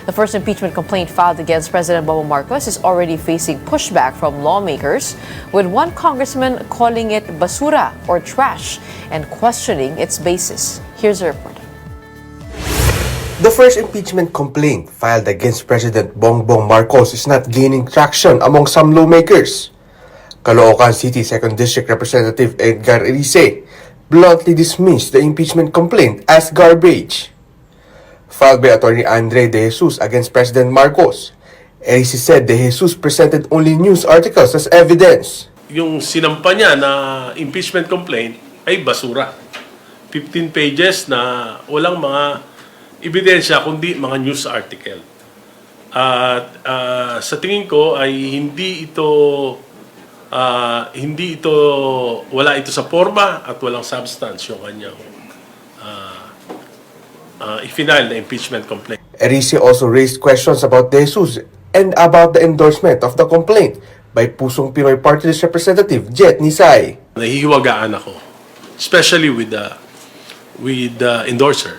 The first impeachment complaint filed against President Bongbong Marcos is already facing pushback from lawmakers, with one congressman calling it basura or trash and questioning its basis. Here's a report. The first impeachment complaint filed against President Bongbong Marcos is not gaining traction among some lawmakers. Caloocan City 2nd District Representative Edgar Erice bluntly dismissed the impeachment complaint as garbage. Filed by Attorney Andre De Jesus against President Marcos, Erice said De Jesus presented only news articles as evidence. Yung sinampa niya na impeachment complaint ay basura. 15 pages na walang mga ebidensya kundi mga news article. At sa tingin ko ay hindi ito wala ito sa forma at walang substance yung kanyang i-final na impeachment complaint. Erice also raised questions about De Jesus and about the endorsement of the complaint by Pusong Pinoy Party List Representative Jet Nisay. Nahihiwagaan ako, especially with the endorser.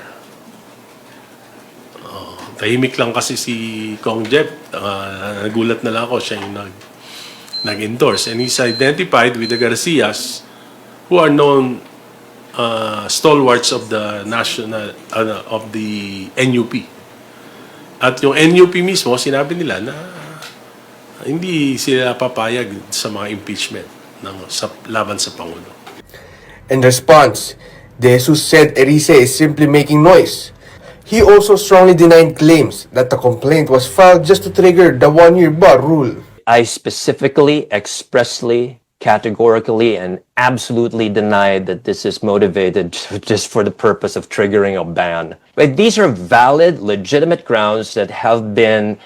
Tahimik lang kasi si Kong Jep. Nagulat na lang ako siya yung nag-endorse. And he's identified with the Garcias, who are known stalwarts of the national of the NUP. At yung NUP mismo, sinabi nila na hindi sila papayag sa mga impeachment laban sa Pangulo. In response, De Jesus said Erice is simply making noise. He also strongly denied claims that the complaint was filed just to trigger the one-year bar rule. I specifically, expressly, categorically, and absolutely denied that this is motivated just for the purpose of triggering a ban. But these are valid, legitimate grounds that have been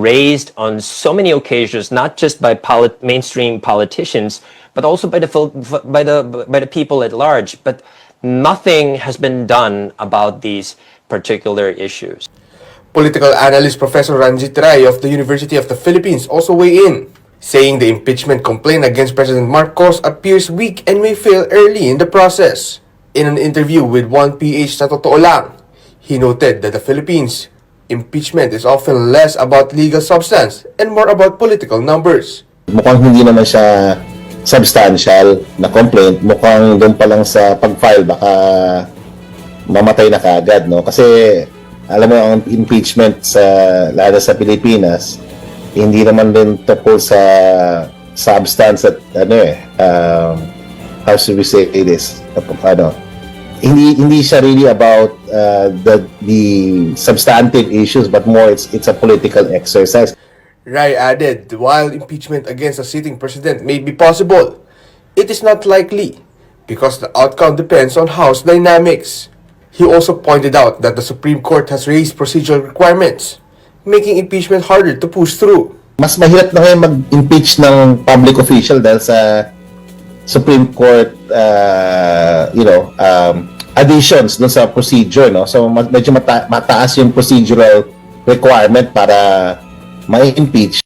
raised on so many occasions, not just by mainstream politicians, but also by the people at large. But nothing has been done about these particular issues. Political analyst Professor Ranjit Rai of the University of the Philippines also weighed in, saying the impeachment complaint against President Marcos appears weak and may fail early in the process. In an interview with 1PH sa Totoo Lang, he noted that the Philippines' impeachment is often less about legal substance and more about political numbers. Mukhang hindi naman siya substantial na complaint, mukhang doon pa lang sa pag-file baka mamatay na kaagad, no? Kasi alam mo ang impeachment lalo sa Pilipinas, hindi naman din tungkol sa substance at how should we say this? Hindi siya really about the substantive issues, but more it's a political exercise. Rai added, while impeachment against a sitting president may be possible, it is not likely because the outcome depends on House dynamics. He also pointed out that the Supreme Court has raised procedural requirements, making impeachment harder to push through. Mas mahirap na ngayon mag-impeach ng public official dahil sa Supreme Court additions dun sa procedure, no? So medyo mataas yung procedural requirement para ma-impeach.